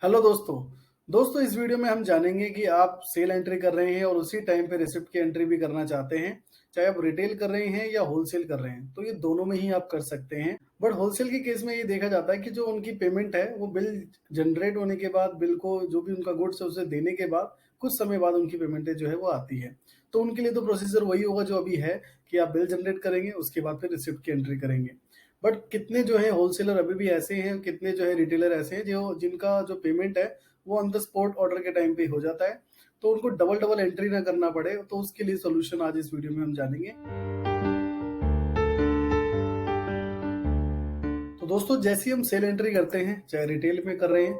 Hello दोस्तों। इस video में हम जानेंगे कि आप सेल एंट्री कर रहे हैं और उसी टाइम पे रिसिप्ट की एंट्री भी करना चाहते हैं। चाहे आप रिटेल कर रहे हैं या होलसेल कर रहे हैं, तो ये दोनों में ही आप कर सकते हैं। बट होलसेल के केस में ये देखा जाता है कि जो उनकी पेमेंट है वो बिल जनरेट होने के बाद, बिल को जो भी उनका गुड्स है उसे देने के बाद कुछ समय बाद उनकी पेमेंटें जो है वो आती है। तो उनके लिए तो प्रोसीजर वही होगा जो अभी है कि आप बिल जनरेट करेंगे, उसके बाद फिर रिसिप्ट की एंट्री करेंगे। बट कितने जो है होलसेलर अभी भी ऐसे हैं, कितने जो है रिटेलर ऐसे हैं जो जिनका जो पेमेंट है वो ऑन द स्पॉट ऑर्डर के टाइम पे हो जाता है, तो उनको डबल डबल एंट्री ना करना पड़े। तो उसके लिए सोल्यूशन आज इस वीडियो में हम जानेंगे। तो दोस्तों, जैसे ही हम सेल एंट्री करते हैं, चाहे रिटेल में कर रहे हैं,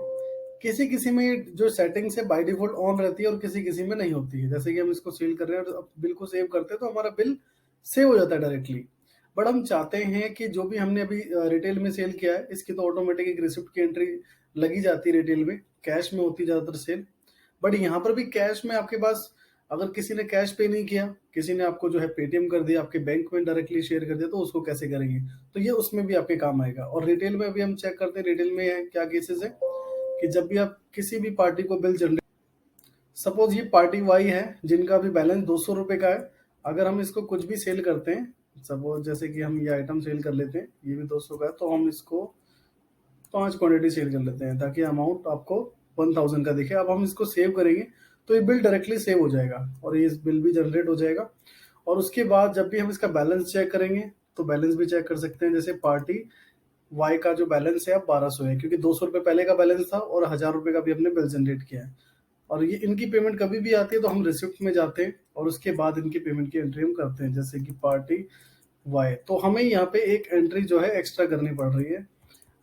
किसी किसी में जो सेटिंग्स है बाय डिफॉल्ट ऑन रहती है और किसी किसी में नहीं होती है। जैसे कि हम इसको सेल कर रहे हैं और बिल को सेव करते हैं तो हमारा बिल सेव हो जाता है डायरेक्टली। बट हम चाहते हैं कि जो भी हमने अभी रिटेल में सेल किया है, इसकी तो ऑटोमेटिक एक रिसिप्ट की एंट्री लगी जाती है। रिटेल में कैश में होती है ज्यादातर सेल, बट यहाँ पर भी कैश में आपके पास, अगर किसी ने कैश पे नहीं किया, किसी ने आपको जो है पेटीएम कर दिया, आपके बैंक में डायरेक्टली शेयर कर दिया, तो उसको कैसे करेंगे? तो ये उसमें भी आपके काम आएगा। और रिटेल में अभी हम चेक करते हैं, रिटेल में है क्या केसेस है कि जब भी आप किसी भी पार्टी को बिल जनरेट, सपोज ये पार्टी वाई है जिनका भी बैलेंस 200 रुपए का है। अगर हम इसको कुछ भी सेल करते हैं, सपोज जैसे कि हम ये आइटम सेल कर लेते हैं, ये भी 200 का है, तो हम इसको 5 क्वांटिटी सेल कर लेते हैं ताकि अमाउंट आपको 1000 का दिखे। अब हम इसको सेव करेंगे तो ये बिल डायरेक्टली सेव हो जाएगा और ये बिल भी जनरेट हो जाएगा। और उसके बाद जब भी हम इसका बैलेंस चेक करेंगे तो बैलेंस भी चेक कर सकते हैं। जैसे पार्टी वाई का जो बैलेंस है अब 1200 है, क्योंकि 200 रुपये पहले का बैलेंस था और 1000 रुपये का भी हमने बिल जनरेट किया है। और ये इनकी पेमेंट कभी भी आती है तो हम रिसिप्ट में जाते हैं और उसके बाद इनकी पेमेंट की एंट्री हम करते हैं। जैसे कि पार्टी वाई, तो हमें यहाँ पे एक एंट्री जो है एक्स्ट्रा करनी पड़ रही है।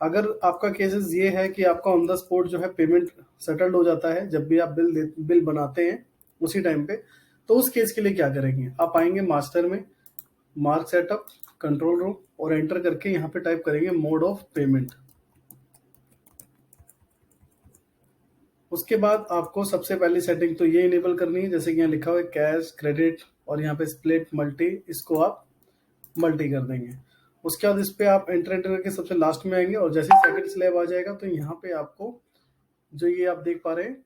अगर आपका केसेस ये है कि आपका ऑन द स्पॉट जो है पेमेंट सेटल्ड हो जाता है जब भी आप बिल बनाते हैं उसी टाइम पे, तो उस केस के लिए क्या करेंगे? आप आएंगे मास्टर में, मार्क सेटअप, कंट्रोल रूम, और एंटर करके यहाँ पे टाइप करेंगे मोड ऑफ पेमेंट। उसके बाद आपको सबसे पहली सेटिंग तो ये इनेबल करनी है, जैसे कि यहाँ लिखा हुआ है कैश क्रेडिट, और यहाँ पे स्प्लिट मल्टी, इसको आप मल्टी कर देंगे। उसके बाद इस पे आप एंटर करके सबसे लास्ट में आएंगे और जैसे सेकंड स्लैब आ जाएगा तो यहाँ पे आपको जो ये आप देख पा रहे हैं,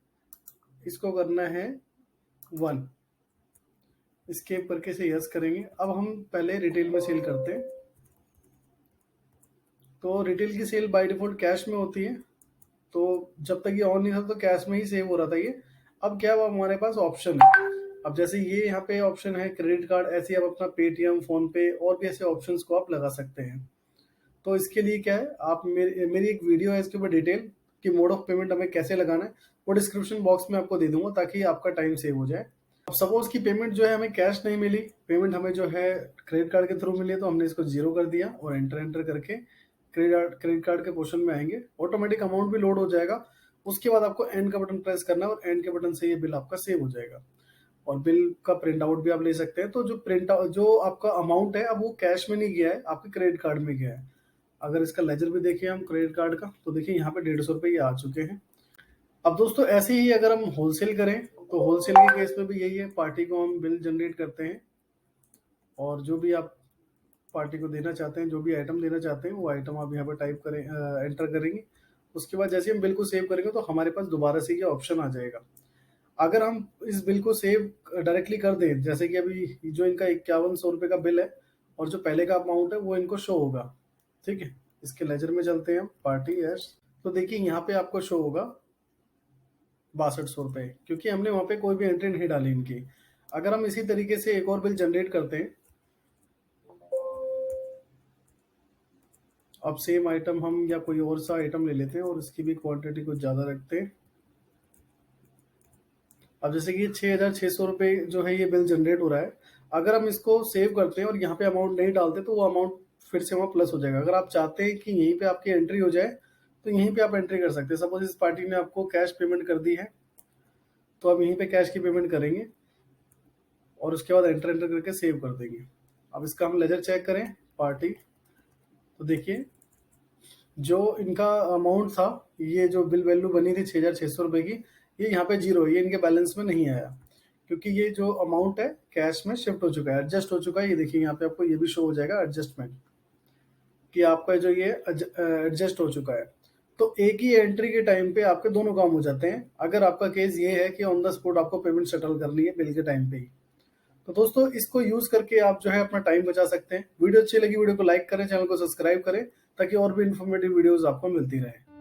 इसको करना है 1, स्केप करके से यस करेंगे। अब हम पहले रिटेल में सेल करते हैं। तो रिटेल की सेल बाय डिफॉल्ट कैश में होती है, तो जब तक ये ऑन नहीं था तो कैश में ही सेव हो रहा था ये। अब क्या हुआ, हमारे पास ऑप्शन है। अब जैसे ये यहाँ पे ऑप्शन है क्रेडिट कार्ड, ऐसे आप अपना पेटीएम, फोन पे और भी ऐसे ऑप्शंस को आप लगा सकते हैं। तो इसके लिए क्या है, आप मेरी एक वीडियो है इसके ऊपर डिटेल कि मोड ऑफ पेमेंट हमें कैसे लगाना है, वो डिस्क्रिप्शन बॉक्स में आपको दे दूंगा ताकि आपका टाइम सेव हो जाए। अब सपोज की पेमेंट जो है हमें कैश नहीं मिली, पेमेंट हमें जो है क्रेडिट कार्ड के थ्रू मिली, तो हमने इसको 0 कर दिया और एंटर करके क्रेडिट कार्ड के पोर्शन में आएंगे, ऑटोमेटिक अमाउंट भी लोड हो जाएगा। उसके बाद आपको एंड का बटन प्रेस करना है और एंड के बटन से ये बिल आपका सेव हो जाएगा। और बिल का प्रिंट आउट भी आप ले सकते हैं। तो जो प्रिंट आउट, जो आपका अमाउंट है अब वो कैश में नहीं गया है, आपके क्रेडिट कार्ड में गया है। अगर इसका लेजर भी देखिए हम क्रेडिट कार्ड का, तो देखिए यहाँ पे 150 रुपये ये आ चुके हैं। अब दोस्तों, ऐसे ही अगर हम होलसेल करें तो होलसेल के केस में भी यही है, पार्टी को हम बिल जनरेट करते हैं और जो भी आप पार्टी को देना चाहते हैं, जो भी आइटम देना चाहते हैं, वो आइटम आप यहाँ पर टाइप करें, एंटर करेंगे। उसके बाद जैसे हम बिल को सेव करेंगे तो हमारे पास दोबारा से ये ऑप्शन आ जाएगा। अगर हम इस बिल को सेव डायरेक्टली कर दें, जैसे कि अभी जो इनका 5100 रुपये का बिल है और जो पहले का अमाउंट है वो इनको शो होगा। ठीक है, इसके लेजर में चलते हैं हम, पार्टी एस, तो देखिए यहाँ पे आपको शो होगा 6200 रुपये, क्योंकि हमने वहाँ पे कोई भी एंट्री नहीं डाली इनकी। अगर हम इसी तरीके से एक और बिल जनरेट करते हैं, अब सेम आइटम हम या कोई और सा आइटम ले लेते हैं और इसकी भी क्वांटिटी कुछ ज़्यादा रखते हैं। अब जैसे कि 6600 रुपये जो है ये बिल जनरेट हो रहा है, अगर हम इसको सेव करते हैं और यहाँ पे अमाउंट नहीं डालते तो वो अमाउंट फिर से वहाँ प्लस हो जाएगा। अगर आप चाहते हैं कि यहीं पे आपकी एंट्री हो जाए तो यहीं पे आप एंट्री कर सकते हैं। सपोज इस पार्टी ने आपको कैश पेमेंट कर दी है, तो आप यहीं पे कैश की पेमेंट करेंगे और उसके बाद एंटर करके सेव कर देंगे। अब इसका हम लेजर चेक करें पार्टी, तो देखिए जो इनका अमाउंट था, ये जो बिल वैल्यू बनी थी 6600 रुपये की, ये यहाँ पे 0 है, ये इनके बैलेंस में नहीं आया, क्योंकि ये जो अमाउंट है कैश में शिफ्ट हो चुका है, एडजस्ट हो चुका है। ये देखिए यहाँ पे आपको ये भी शो हो जाएगा एडजस्टमेंट, कि आपका जो ये एडजस्ट हो चुका है। तो एक ही एंट्री के टाइम पे आपके दोनों काम हो जाते हैं, अगर आपका केस ये है कि ऑन द स्पॉट आपको पेमेंट सेटल करनी है बिल के टाइम पे ही। तो दोस्तों इसको यूज करके आप जो है अपना टाइम बचा सकते हैं। वीडियो अच्छी लगी, वीडियो को लाइक करें, चैनल को सब्सक्राइब करें ताकि और भी इन्फॉर्मेटिव वीडियोस आपको मिलती रहे।